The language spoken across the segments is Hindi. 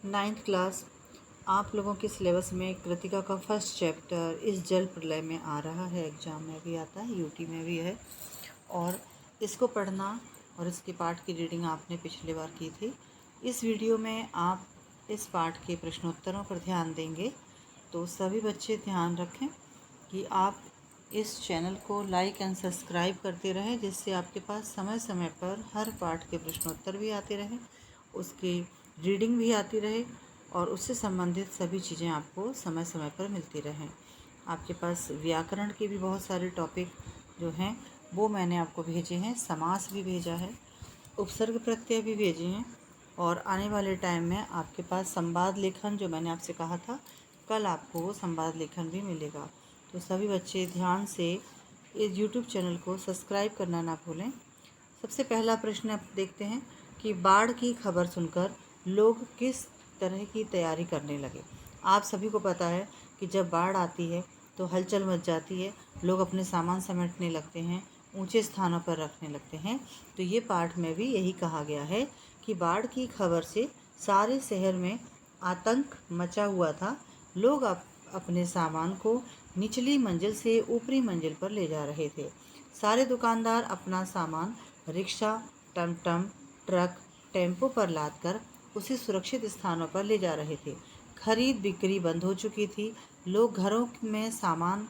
नाइन्थ क्लास आप लोगों के सिलेबस में कृतिका का फर्स्ट चैप्टर इस जल प्रलय में आ रहा है। एग्ज़ाम में भी आता है, यूटी में भी है। और इसको पढ़ना और इसके पाठ की रीडिंग आपने पिछली बार की थी। इस वीडियो में आप इस पाठ के प्रश्नोत्तरों पर ध्यान देंगे। तो सभी बच्चे ध्यान रखें कि आप इस चैनल को लाइक एंड सब्सक्राइब करते रहें, जिससे आपके पास समय समय पर हर पाठ के प्रश्नोत्तर भी आते रहें, उसकी रीडिंग भी आती रहे और उससे संबंधित सभी चीज़ें आपको समय समय पर मिलती रहें। आपके पास व्याकरण के भी बहुत सारे टॉपिक जो हैं वो मैंने आपको भेजे हैं, समास भी भेजा है, उपसर्ग प्रत्यय भी भेजे हैं। और आने वाले टाइम में आपके पास संवाद लेखन, जो मैंने आपसे कहा था कल, आपको वो संवाद लेखन भी मिलेगा। तो सभी बच्चे ध्यान से इस यूट्यूब चैनल को सब्सक्राइब करना ना भूलें। सबसे पहला प्रश्न आप देखते हैं कि बाढ़ की खबर सुनकर लोग किस तरह की तैयारी करने लगे। आप सभी को पता है कि जब बाढ़ आती है तो हलचल मच जाती है, लोग अपने सामान समेटने लगते हैं, ऊंचे स्थानों पर रखने लगते हैं। तो ये पाठ में भी यही कहा गया है कि बाढ़ की खबर से सारे शहर में आतंक मचा हुआ था। लोग अपने सामान को निचली मंजिल से ऊपरी मंजिल पर ले जा रहे थे। सारे दुकानदार अपना सामान रिक्शा, टमटम, ट्रक, टेम्पो पर लादकर उसे सुरक्षित स्थानों पर ले जा रहे थे। खरीद बिक्री बंद हो चुकी थी। लोग घरों में सामान,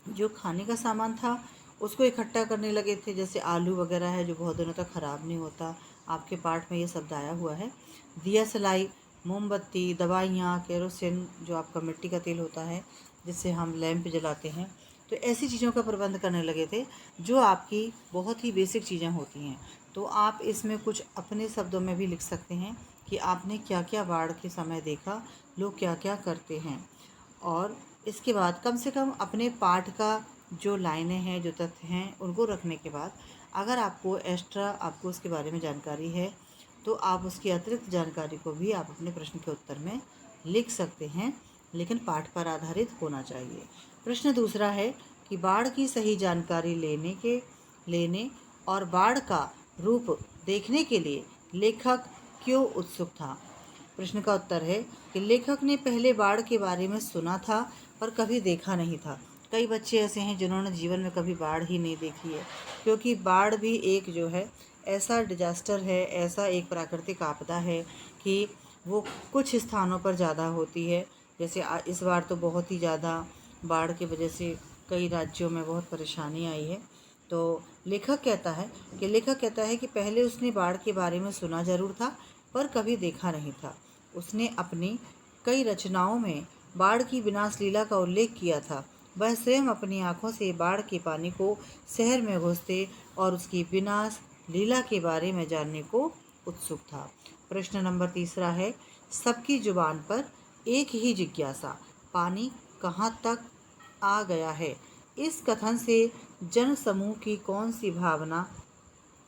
जो खाने का सामान था, उसको इकट्ठा करने लगे थे, जैसे आलू वगैरह है जो बहुत दिनों तक ख़राब नहीं होता। आपके पाठ में ये शब्द आया हुआ है। दिया सलाई, मोमबत्ती, दवाइयाँ, केरोसिन, जो आपका मिट्टी का तेल होता है जिससे हम लैंप जलाते हैं, तो ऐसी चीज़ों का प्रबंध करने लगे थे जो आपकी बहुत ही बेसिक चीज़ें होती हैं। तो आप इसमें कुछ अपने शब्दों में भी लिख सकते हैं कि आपने क्या क्या बाढ़ के समय देखा, लोग क्या क्या करते हैं। और इसके बाद कम से कम अपने पाठ का जो लाइनें हैं, जो तथ्य हैं, उनको रखने के बाद अगर आपको एक्स्ट्रा आपको उसके बारे में जानकारी है तो आप उसकी अतिरिक्त जानकारी को भी आप अपने प्रश्न के उत्तर में लिख सकते हैं, लेकिन पाठ पर आधारित होना चाहिए। प्रश्न दूसरा है कि बाढ़ की सही जानकारी लेने और बाढ़ का रूप देखने के लिए लेखक क्यों उत्सुक था। प्रश्न का उत्तर है कि लेखक ने पहले बाढ़ के बारे में सुना था पर कभी देखा नहीं था। कई बच्चे ऐसे हैं जिन्होंने जीवन में कभी बाढ़ ही नहीं देखी है, क्योंकि बाढ़ भी एक जो है ऐसा डिजास्टर है, ऐसा एक प्राकृतिक आपदा है कि वो कुछ स्थानों पर ज़्यादा होती है। जैसे इस बार तो बहुत ही ज़्यादा बाढ़ की वजह से कई राज्यों में बहुत परेशानी आई है। तो लेखक कहता है कि पहले उसने बाढ़ के बारे में सुना जरूर था पर कभी देखा नहीं था। उसने अपनी कई रचनाओं में बाढ़ की विनाश लीला का उल्लेख किया था। वह स्वयं अपनी आंखों से बाढ़ के पानी को शहर में घुसते और उसकी विनाश लीला के बारे में जानने को उत्सुक था। प्रश्न नंबर तीसरा है, सबकी जुबान पर एक ही जिज्ञासा, पानी कहाँ तक आ गया है। इस कथन से जन समूह की कौन सी भावना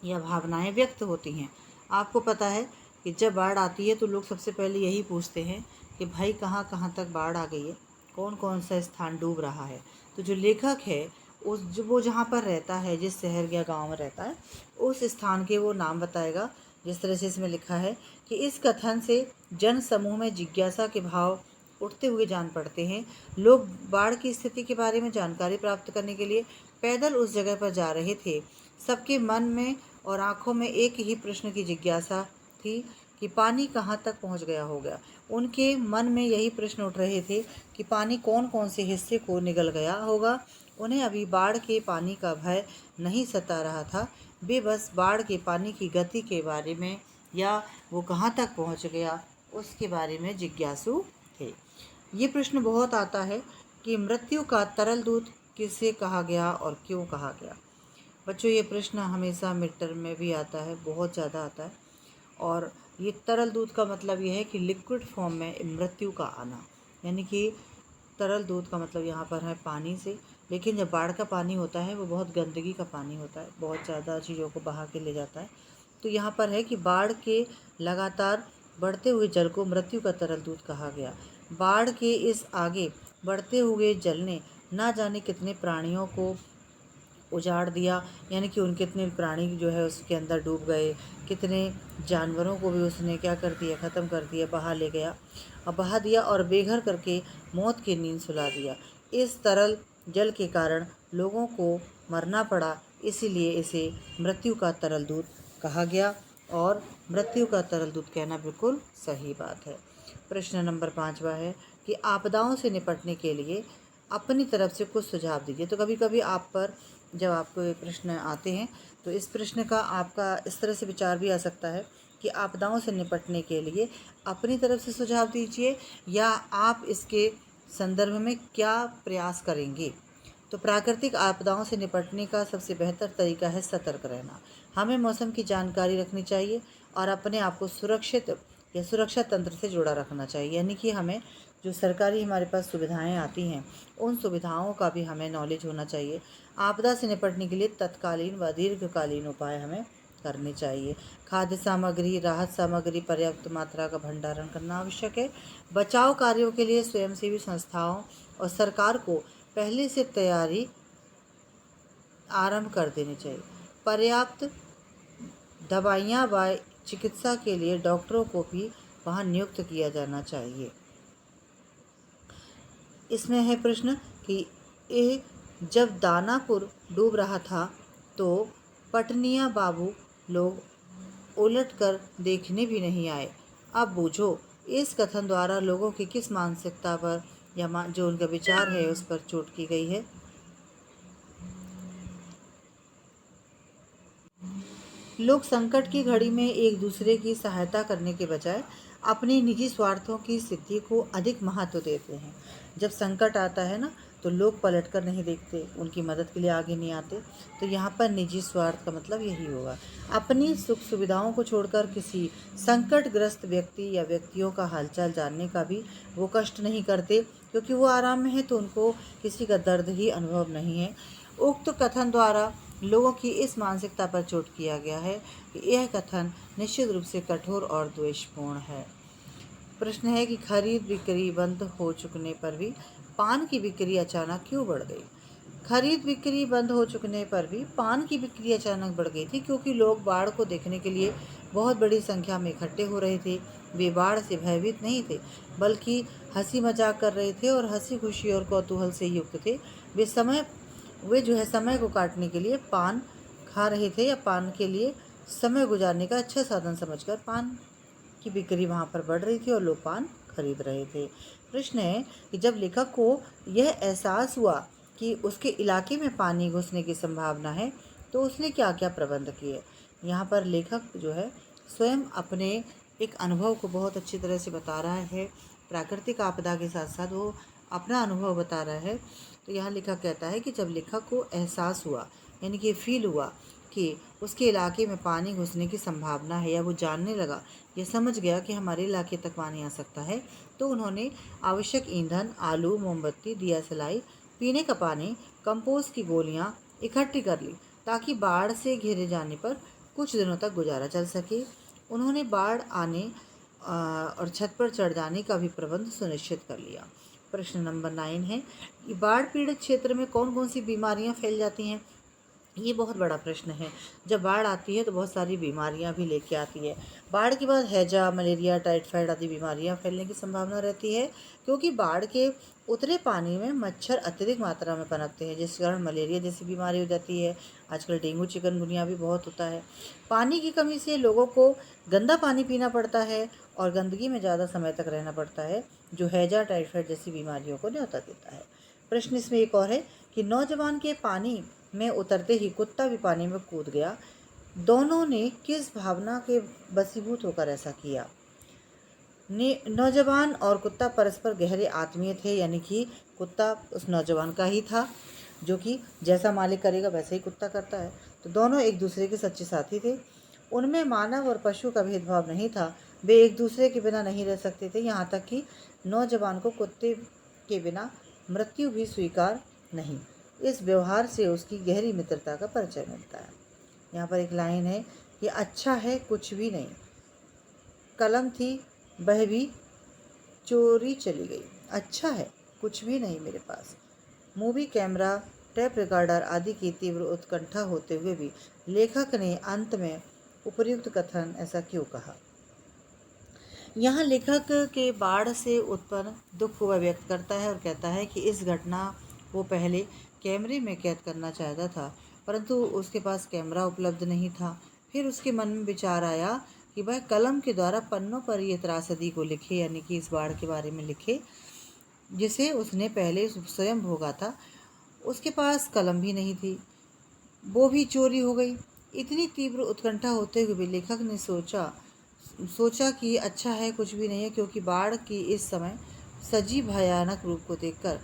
या भावनाएं व्यक्त होती हैं। आपको पता है कि जब बाढ़ आती है तो लोग सबसे पहले यही पूछते हैं कि भाई कहाँ कहाँ तक बाढ़ आ गई है, कौन कौन सा स्थान डूब रहा है। तो जो लेखक है वो जहाँ पर रहता है, जिस शहर या गांव में रहता है, उस स्थान के वो नाम बताएगा। जिस तरह से इसमें लिखा है कि इस कथन से जन समूह में जिज्ञासा के भाव उठते हुए जान पड़ते हैं। लोग बाढ़ की स्थिति के बारे में जानकारी प्राप्त करने के लिए पैदल उस जगह पर जा रहे थे। सबके मन में और आंखों में एक ही प्रश्न की जिज्ञासा थी कि पानी कहाँ तक पहुँच गया होगा। उनके मन में यही प्रश्न उठ रहे थे कि पानी कौन कौन से हिस्से को निगल गया होगा। उन्हें अभी बाढ़ के पानी का भय नहीं सता रहा था, वे बस बाढ़ के पानी की गति के बारे में या वो कहाँ तक पहुँच गया उसके बारे में जिज्ञासु थे। ये प्रश्न बहुत आता है कि मृत्यु का तरल दूत किसे कहा गया और क्यों कहा गया। बच्चों, ये प्रश्न हमेशा मिड टर्म में भी आता है, बहुत ज़्यादा आता है। और ये तरल दूध का मतलब ये है कि लिक्विड फॉर्म में मृत्यु का आना, यानी कि तरल दूध का मतलब यहाँ पर है पानी से। लेकिन जब बाढ़ का पानी होता है वो बहुत गंदगी का पानी होता है, बहुत ज़्यादा चीज़ों को बहा के ले जाता है। तो यहाँ पर है कि बाढ़ के लगातार बढ़ते हुए जल को मृत्यु का तरल दूध कहा गया। बाढ़ के इस आगे बढ़ते हुए जल ने ना जाने कितने प्राणियों को उजाड़ दिया, यानी कि उन कितने प्राणी जो है उसके अंदर डूब गए, कितने जानवरों को भी उसने क्या कर दिया, ख़त्म कर दिया, बहा ले गया और बहा दिया और बेघर करके मौत की नींद सुला दिया। इस तरल जल के कारण लोगों को मरना पड़ा, इसीलिए इसे मृत्यु का तरल दूत कहा गया और मृत्यु का तरल दूत कहना बिल्कुल सही बात है। प्रश्न नंबर 5वां है कि आपदाओं से निपटने के लिए अपनी तरफ से कुछ सुझाव दीजिए। तो कभी कभी आप पर जब आपको ये प्रश्न आते हैं तो इस प्रश्न का आपका इस तरह से विचार भी आ सकता है कि आपदाओं से निपटने के लिए अपनी तरफ से सुझाव दीजिए या आप इसके संदर्भ में क्या प्रयास करेंगे। तो प्राकृतिक आपदाओं से निपटने का सबसे बेहतर तरीका है सतर्क रहना। हमें मौसम की जानकारी रखनी चाहिए और अपने आप को सुरक्षित या सुरक्षा तंत्र से जुड़ा रखना चाहिए, यानी कि हमें जो सरकारी हमारे पास सुविधाएं आती हैं उन सुविधाओं का भी हमें नॉलेज होना चाहिए। आपदा से निपटने के लिए तत्कालीन व दीर्घकालीन उपाय हमें करने चाहिए। खाद्य सामग्री, राहत सामग्री पर्याप्त मात्रा का भंडारण करना आवश्यक है। बचाव कार्यों के लिए स्वयंसेवी संस्थाओं और सरकार को पहले से तैयारी आरंभ कर देनी चाहिए। पर्याप्त दवाइयाँ व चिकित्सा के लिए डॉक्टरों को भी वहाँ नियुक्त किया जाना चाहिए। इसमें है प्रश्न कि ये जब दानापुर डूब रहा था तो पटनिया बाबू लोग उलट कर देखने भी नहीं आए। अब बूझो, इस कथन द्वारा लोगों की किस मानसिकता पर या जो उनका विचार है उस पर चोट की गई है। लोग संकट की घड़ी में एक दूसरे की सहायता करने के बजाय अपने निजी स्वार्थों की सिद्धि को अधिक महत्व देते हैं। जब संकट आता है ना तो लोग पलट कर नहीं देखते, उनकी मदद के लिए आगे नहीं आते। तो यहाँ पर निजी स्वार्थ का मतलब यही होगा। अपनी सुख सुविधाओं को छोड़कर किसी संकटग्रस्त व्यक्ति या व्यक्तियों का हालचाल जानने का भी वो कष्ट नहीं करते, क्योंकि वो आराम में है तो उनको किसी का दर्द ही अनुभव नहीं है। उक्त कथन द्वारा लोगों की इस मानसिकता पर चोट किया गया है कि यह कथन निश्चित रूप से कठोर और द्वेषपूर्ण है। प्रश्न है कि खरीद बिक्री बंद हो चुकने पर भी पान की बिक्री अचानक क्यों बढ़ गई। खरीद बिक्री बंद हो चुकने पर भी पान की बिक्री अचानक बढ़ गई थी, क्योंकि लोग बाढ़ को देखने के लिए बहुत बड़ी संख्या में इकट्ठे हो रहे थे। वे बाढ़ से भयभीत नहीं थे, बल्कि हंसी मजाक कर रहे थे और हंसी खुशी और कौतूहल से युक्त थे। वे जो है समय को काटने के लिए पान खा रहे थे या पान के लिए समय गुजारने का अच्छा साधन समझकर पान की बिक्री वहाँ पर बढ़ रही थी और लोग पान खरीद रहे थे। प्रश्न है कि जब लेखक को यह एहसास हुआ कि उसके इलाके में पानी घुसने की संभावना है तो उसने क्या क्या प्रबंध किए। यहाँ पर लेखक जो है स्वयं अपने एक अनुभव को बहुत अच्छी तरह से बता रहा है। प्राकृतिक आपदा के साथ साथ वो अपना अनुभव बता रहा है। तो यहाँ लेखक कहता है कि जब लेखक को एहसास हुआ, यानी कि फील हुआ कि उसके इलाके में पानी घुसने की संभावना है, या वो जानने लगा, ये समझ गया कि हमारे इलाके तक पानी आ सकता है, तो उन्होंने आवश्यक ईंधन, आलू, मोमबत्ती, दिया सलाई, पीने का पानी, कंपोस्ट की गोलियां इकट्ठी कर ली, ताकि बाढ़ से घिरे जाने पर कुछ दिनों तक गुजारा चल सके। उन्होंने बाढ़ आने और छत पर चढ़ जाने का भी प्रबंध सुनिश्चित कर लिया। प्रश्न नंबर 9 है कि बाढ़ पीड़ित क्षेत्र में कौन कौन सी बीमारियां फैल जाती हैं। ये बहुत बड़ा प्रश्न है। जब बाढ़ आती है तो बहुत सारी बीमारियां भी लेके आती है। बाढ़ के बाद हैजा, मलेरिया, टाइफाइड आदि बीमारियां फैलने की संभावना रहती है, क्योंकि बाढ़ के उतरे पानी में मच्छर अत्यधिक मात्रा में पनपते हैं, जिस कारण मलेरिया जैसी बीमारी हो जाती है। आजकल डेंगू, चिकनगुनिया भी बहुत होता है। पानी की कमी से लोगों को गंदा पानी पीना पड़ता है और गंदगी में ज़्यादा समय तक रहना पड़ता है, जो हैजा, टाइफाइड जैसी बीमारियों को न्योता देता है। प्रश्न इसमें एक और है कि नौजवान के पानी में उतरते ही कुत्ता भी पानी में कूद गया। दोनों ने किस भावना के वशीभूत होकर ऐसा किया। नौजवान और कुत्ता परस्पर गहरे आत्मीय थे, यानी कि कुत्ता उस नौजवान का ही था, जो कि जैसा मालिक करेगा वैसे ही कुत्ता करता है। तो दोनों एक दूसरे के सच्चे साथी थे। उनमें मानव और पशु का भेदभाव नहीं था। वे एक दूसरे के बिना नहीं रह सकते थे, यहाँ तक कि नौजवान को कुत्ते के बिना मृत्यु भी स्वीकार नहीं। इस व्यवहार से उसकी गहरी मित्रता का परिचय मिलता है। यहाँ पर एक लाइन है कि अच्छा है कुछ भी नहीं, कलम थी वह भी चोरी चली गई। अच्छा है कुछ भी नहीं मेरे पास। मूवी कैमरा टेप रिकॉर्डर आदि की तीव्र उत्कंठा होते हुए भी लेखक ने अंत में उपर्युक्त कथन ऐसा क्यों कहा? यहाँ लेखक के बाढ़ से उत्पन्न दुख को वह व्यक्त करता है और कहता है कि इस घटना को पहले कैमरे में कैद करना चाहता था, परंतु उसके पास कैमरा उपलब्ध नहीं था। फिर उसके मन में विचार आया कि वह कलम के द्वारा पन्नों पर ये त्रासदी को लिखे, यानी कि इस बाढ़ के बारे में लिखे जिसे उसने पहले स्वयं भोगा था। उसके पास कलम भी नहीं थी, वो भी चोरी हो गई। इतनी तीव्र उत्कंठा होते हुए भी लेखक ने सोचा कि अच्छा है कुछ भी नहीं है, क्योंकि बाढ़ की इस समय सजी भयानक रूप को देखकर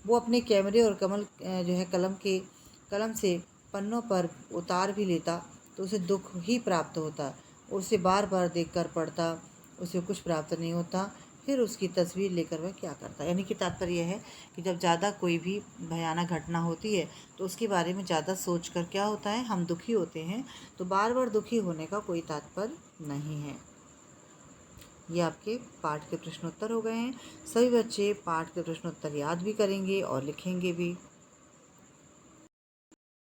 वो अपने कैमरे और जो है कलम से पन्नों पर उतार भी लेता तो उसे दुख ही प्राप्त होता। उसे बार बार देखकर पढ़ता, उसे कुछ प्राप्त नहीं होता। फिर उसकी तस्वीर लेकर वह क्या करता। यानी कि तात्पर्य है कि जब ज़्यादा कोई भी भयानक घटना होती है तो उसके बारे में ज़्यादा सोच कर क्या होता है, हम दुखी होते हैं। तो बार बार दुखी होने का कोई तात्पर्य नहीं है। ये आपके पाठ के प्रश्नोत्तर हो गए हैं। सभी बच्चे पाठ के प्रश्नोत्तर याद भी करेंगे और लिखेंगे भी।